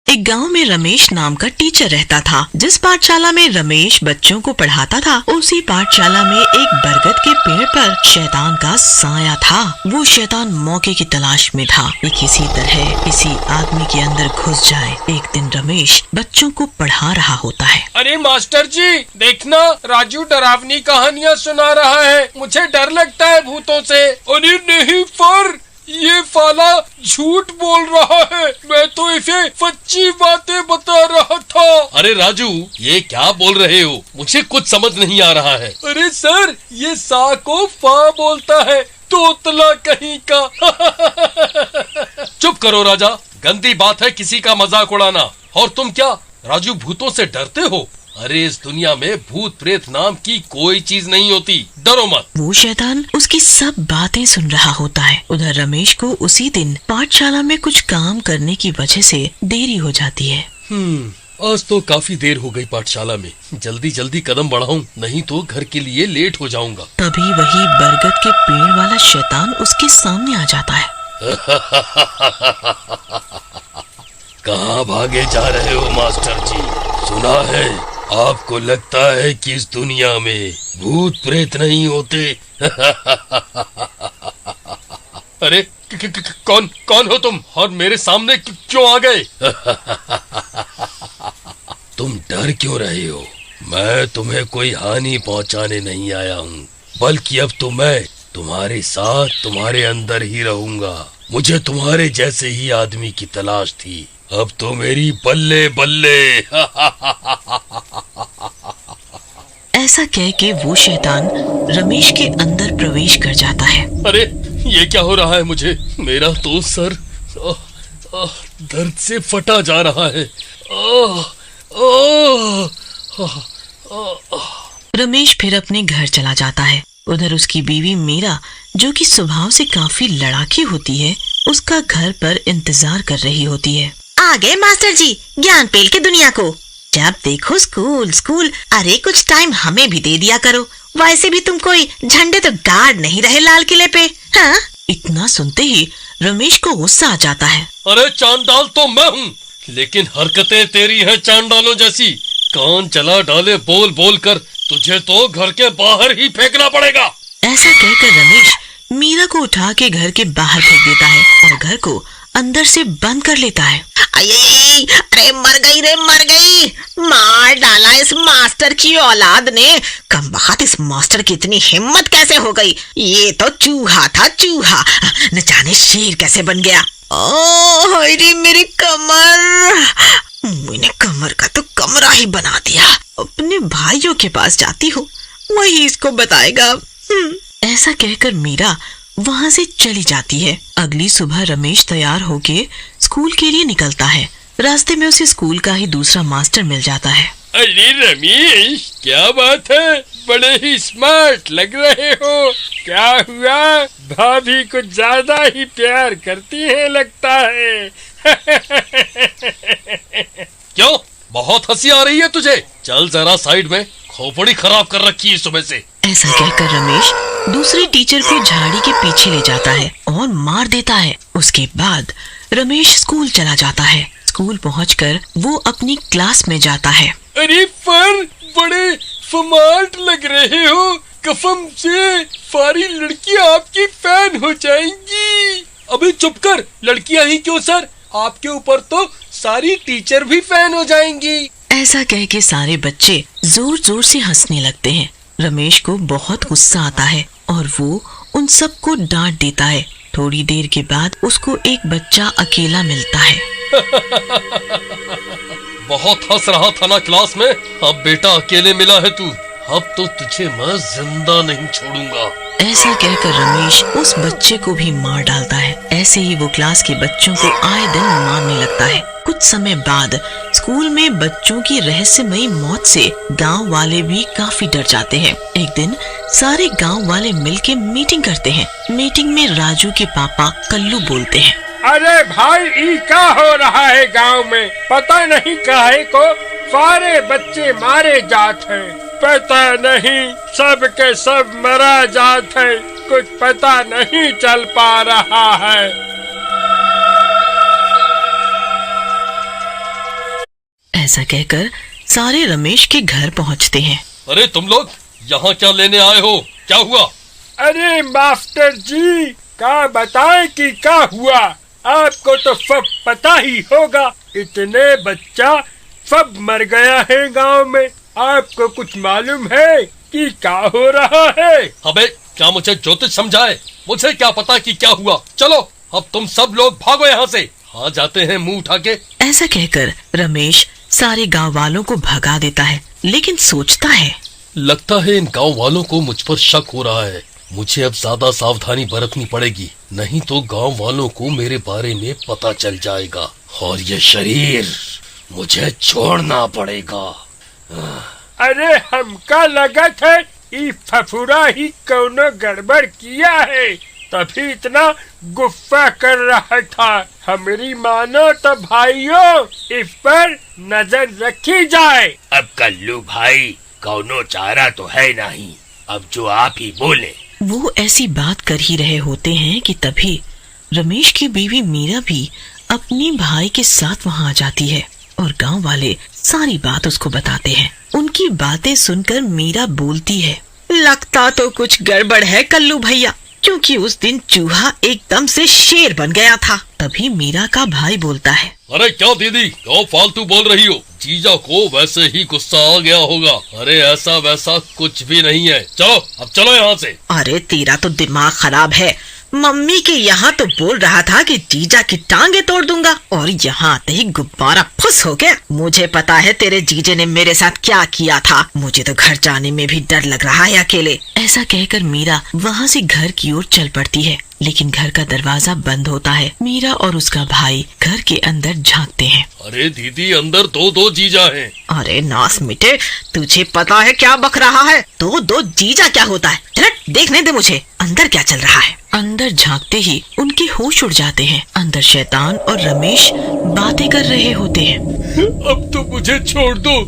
एक गांव में रमेश नाम का टीचर रहता था। जिस पाठशाला में रमेश बच्चों को पढ़ाता था, उसी पाठशाला में एक बरगद के पेड़ पर शैतान का साया था। वो शैतान मौके की तलाश में था कि किसी तरह किसी आदमी के अंदर घुस जाए। एक दिन रमेश बच्चों को पढ़ा रहा होता है। अरे मास्टर जी, देखना राजू डरावनी कहानियाँ सुना रहा है। मुझे डर लगता है भूतों से। अरे नहीं पर ये फाला झूठ बोल रहा है, मैं तो इसे सच्ची बातें बता रहा था। अरे राजू, ये क्या बोल रहे हो? मुझे कुछ समझ नहीं आ रहा है। अरे सर, ये सा को फा बोलता है, तोतला कहीं का। चुप करो राजा, गंदी बात है किसी का मजाक उड़ाना। और तुम क्या राजू भूतों से डरते हो? अरे इस दुनिया में भूत प्रेत नाम की कोई चीज नहीं होती, डरो मत। वो शैतान उसकी सब बातें सुन रहा होता है। उधर रमेश को उसी दिन पाठशाला में कुछ काम करने की वजह से देरी हो जाती है। आज तो काफी देर हो गई पाठशाला में। जल्दी जल्दी कदम बढ़ाऊं, नहीं तो घर के लिए लेट हो जाऊंगा। तभी वही बरगद के पेड़ वाला शैतान उसके सामने आ जाता है। कहाँ भागे जा रहे हो मास्टर जी? सुना है आपको लगता है कि इस दुनिया में भूत प्रेत नहीं होते। अरे कौन हो तुम और मेरे सामने क्यों आ गए? तुम डर क्यों रहे हो? मैं तुम्हें कोई हानि पहुंचाने नहीं आया हूँ, बल्कि अब तो मैं तुम्हारे साथ तुम्हारे अंदर ही रहूंगा। मुझे तुम्हारे जैसे ही आदमी की तलाश थी, अब तो मेरी बल्ले बल्ले। ऐसा कह के वो शैतान रमेश के अंदर प्रवेश कर जाता है। अरे ये क्या हो रहा है मुझे? मेरा तो सर दर्द से फटा जा रहा है। रमेश फिर अपने घर चला जाता है। उधर उसकी बीवी मीरा, जो कि स्वभाव से काफी लड़ाकी होती है, उसका घर पर इंतजार कर रही होती है। आ गए मास्टर जी, ज्ञान पेल के दुनिया को। जब देखो स्कूल स्कूल, अरे कुछ टाइम हमें भी दे दिया करो। वैसे भी तुम कोई झंडे तो गाड़ नहीं रहे लाल किले पे। हाँ? इतना सुनते ही रमेश को गुस्सा आ जाता है। अरे चांडाल तो मैं हूँ, लेकिन हरकतें तेरी हैं चांडालों जैसी। कान चला डाले बोल बोल कर, तुझे तो घर के बाहर ही फेंकना पड़ेगा। ऐसा कहकर रमेश मीरा को उठा के घर के बाहर फेंक देता है और घर को अंदर से बंद कर लेता है। अरे मर गई रे मर गई, मार डाला इस मास्टर की औलाद ने। कमबख्त, इस मास्टर की इतनी हिम्मत कैसे हो गई? ये तो चूहा था चूहा, न जाने शेर कैसे बन गया। ओह मेरी कमर, मैंने कमर का तो कमरा ही बना दिया। अपने भाइयों के पास जाती हूँ, वही इसको बताएगा। ऐसा कहकर मीरा वहाँ से चली जाती है। अगली सुबह रमेश तैयार होके स्कूल के लिए निकलता है। रास्ते में उसे स्कूल का ही दूसरा मास्टर मिल जाता है। अरे रमेश, क्या बात है? बड़े ही स्मार्ट लग रहे हो। क्या हुआ? भाभी कुछ ज्यादा ही प्यार करती है लगता है। क्यों, बहुत हंसी आ रही है तुझे? चल जरा साइड में, खोपड़ी खराब कर रखी है सुबह से। ऐसा कहकर रमेश दूसरे टीचर को झाड़ी के पीछे ले जाता है और मार देता है। उसके बाद रमेश स्कूल चला जाता है। स्कूल पहुंचकर वो अपनी क्लास में जाता है। अरे पर बड़े स्मार्ट लग रहे हो, कसम से सारी लड़कियां आपकी फैन हो जाएंगी। अबे चुप कर, लड़कियां ही क्यों सर, आपके ऊपर तो सारी टीचर भी फैन हो जाएंगी। ऐसा कह के सारे बच्चे जोर जोर से हंसने लगते हैं। रमेश को बहुत गुस्सा आता है और वो उन सबको डांट देता है। थोड़ी देर के बाद उसको एक बच्चा अकेला मिलता है। बहुत हंस रहा था ना क्लास में, अब बेटा अकेले मिला है तू। अब तो तुझे मैं जिंदा नहीं छोड़ूंगा। ऐसा कहकर रमेश उस बच्चे को भी मार डालता है। ऐसे ही वो क्लास के बच्चों को आए दिन मारने लगता है। कुछ समय बाद स्कूल में बच्चों की रहस्यमयी मौत से गांव वाले भी काफी डर जाते हैं। एक दिन सारे गांव वाले मिलके मीटिंग करते हैं। मीटिंग में राजू के पापा कल्लू बोलते हैं। अरे भाई, ई क्या हो रहा है गांव में? पता नहीं काहे को सारे बच्चे मारे जात हैं। पता नहीं, सब के सब मरा जात है, कुछ पता नहीं चल पा रहा है। ऐसा कहकर सारे रमेश के घर पहुंचते हैं। अरे तुम लोग यहाँ क्या लेने आए हो? क्या हुआ? अरे मास्टर जी, क्या बताएं कि क्या हुआ? आपको तो सब पता ही होगा, इतने बच्चा सब मर गया है गांव में। आपको कुछ मालूम है कि क्या हो रहा है? अबे क्या मुझे ज्योतिष समझाए? मुझे क्या पता कि क्या हुआ। चलो अब तुम सब लोग भागो यहाँ से। हाँ जाते हैं मुंह उठा के। ऐसा कहकर रमेश सारे गांव वालों को भगा देता है, लेकिन सोचता है, लगता है इन गांव वालों को मुझ पर शक हो रहा है। मुझे अब ज्यादा सावधानी बरतनी पड़ेगी, नहीं तो गांव वालों को मेरे बारे में पता चल जाएगा और ये शरीर मुझे छोड़ना पड़ेगा। अरे हमका लगत है ई फफूरा ही कौनो गड़बड़ किया है, तभी इतना गुस्सा कर रहा था। हमारी मानो तो भाइयों, इस पर नजर रखी जाए। अब कल्लू भाई, कौनो चारा तो है नहीं, अब जो आप ही बोले। वो ऐसी बात कर ही रहे होते हैं कि तभी रमेश की बीवी मीरा भी अपने भाई के साथ वहां आ जाती है और गांव वाले सारी बात उसको बताते हैं। उनकी बातें सुनकर मीरा बोलती है, लगता तो कुछ गड़बड़ है कल्लू भैया, क्योंकि उस दिन चूहा एकदम से शेर बन गया था। तभी मीरा का भाई बोलता है, अरे क्या दीदी, क्यों फालतू बोल रही हो? जीजा को वैसे ही गुस्सा आ गया होगा। अरे ऐसा वैसा कुछ भी नहीं है। चलो अब चलो यहाँ से। अरे तेरा तो दिमाग खराब है। मम्मी के यहाँ तो बोल रहा था कि जीजा की टांगे तोड़ दूंगा, और यहाँ आते ही गुब्बारा फुस हो गया। मुझे पता है तेरे जीजे ने मेरे साथ क्या किया था। मुझे तो घर जाने में भी डर लग रहा है अकेले। ऐसा कहकर मीरा वहाँ से घर की ओर चल पड़ती है, लेकिन घर का दरवाजा बंद होता है। मीरा और उसका भाई घर के अंदर झांकते हैं। अरे दीदी, अंदर दो जीजा हैं। अरे नास मिटे, तुझे पता है क्या बक रहा है? दो जीजा क्या होता है? चल देखने दे मुझे अंदर क्या चल रहा है। अंदर झांकते ही उनके होश उड़ जाते हैं। अंदर शैतान और रमेश बातें कर रहे होते हैं। अब तो मुझे छोड़ दो।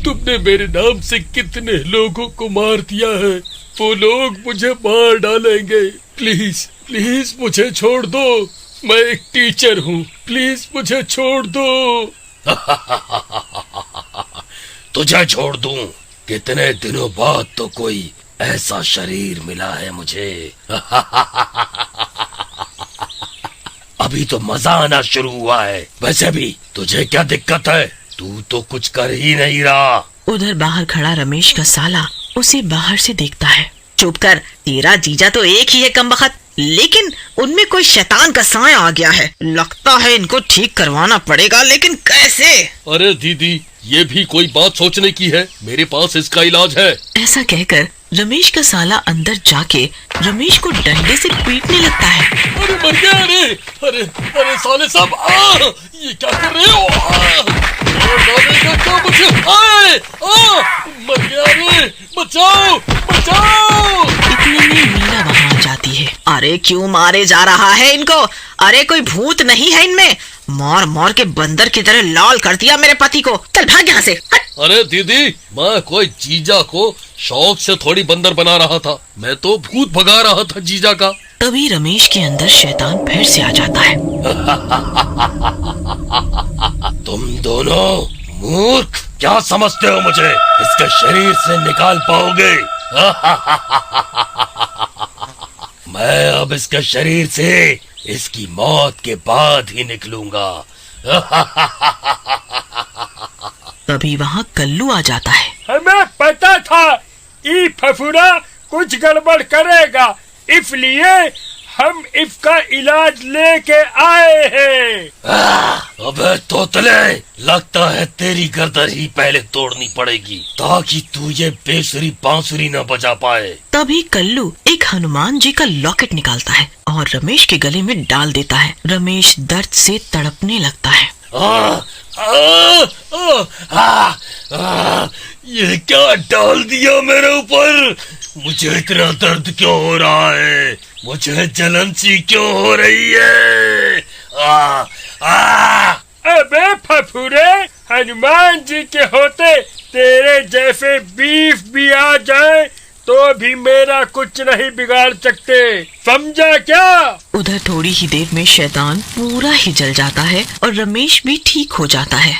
तुमने मेरे नाम से कितने लोगों को मार दिया है, वो लोग मुझे मार डालेंगे। प्लीज प्लीज मुझे छोड़ दो। मैं एक टीचर हूँ, प्लीज मुझे छोड़ दो। तुझे छोड़ दूं? कितने दिनों बाद तो कोई ऐसा शरीर मिला है मुझे। अभी तो मजा आना शुरू हुआ है। वैसे भी तुझे क्या दिक्कत है? तू तो कुछ कर ही नहीं रहा। उधर बाहर खड़ा रमेश का साला उसे बाहर से देखता है। चुप कर, तेरा जीजा तो एक ही है कमबख्त, लेकिन उनमें कोई शैतान का साया आ गया है। लगता है इनको ठीक करवाना पड़ेगा, लेकिन कैसे? अरे दीदी, ये भी कोई बात सोचने की है। मेरे पास इसका इलाज है। ऐसा कहकर रमेश का साला अंदर जाके रमेश को डंडे से पीटने लगता है। अरे मर गया। अरे साले साहब, ये क्या कर रहे हो? क्या मुझे? मर गया। रे बचाओ बचाओ। इतने में मीरा वहाँ आ जाती है। अरे क्यों मारे जा रहा है इनको? अरे कोई भूत नहीं है इनमें? मार मार के बंदर की तरह लाल कर दिया मेरे पति को। चल भाग यहाँ से, हट। अरे दीदी, मैं कोई जीजा को शौक से थोड़ी बंदर बना रहा था। मैं तो भूत भगा रहा था जीजा का। तभी रमेश के अंदर शैतान फिर से आ जाता है। तुम दोनों मूर्ख, क्या समझते हो मुझे? इसके शरीर से निकाल पाओगे? मैं अब इसके शरीर से इसकी मौत के बाद ही निकलूंगा। तभी वहाँ कल्लू आ जाता है। हमें पता था ई फफूरा कुछ गड़बड़ करेगा, इसलिए हम इसका इलाज लेके आए हैं। अबे तोतले, लगता है तेरी गर्दन ही पहले तोड़नी पड़ेगी, ताकि तू ये बेसुरी बांसुरी न बजा पाए। तभी कल्लू एक हनुमान जी का लॉकेट निकालता है और रमेश के गले में डाल देता है। रमेश दर्द से तड़पने लगता है। ये क्या डाल दिया मेरे ऊपर? मुझे इतना दर्द क्यों हो रहा है? मुझे जलन सी क्यों हो रही है? अबे फफूरे, हनुमान जी के होते तेरे जैसे बीफ भी आ जाए तो भी मेरा कुछ नहीं बिगाड़ सकते, समझा क्या? उधर थोड़ी ही देर में शैतान पूरा ही जल जाता है और रमेश भी ठीक हो जाता है।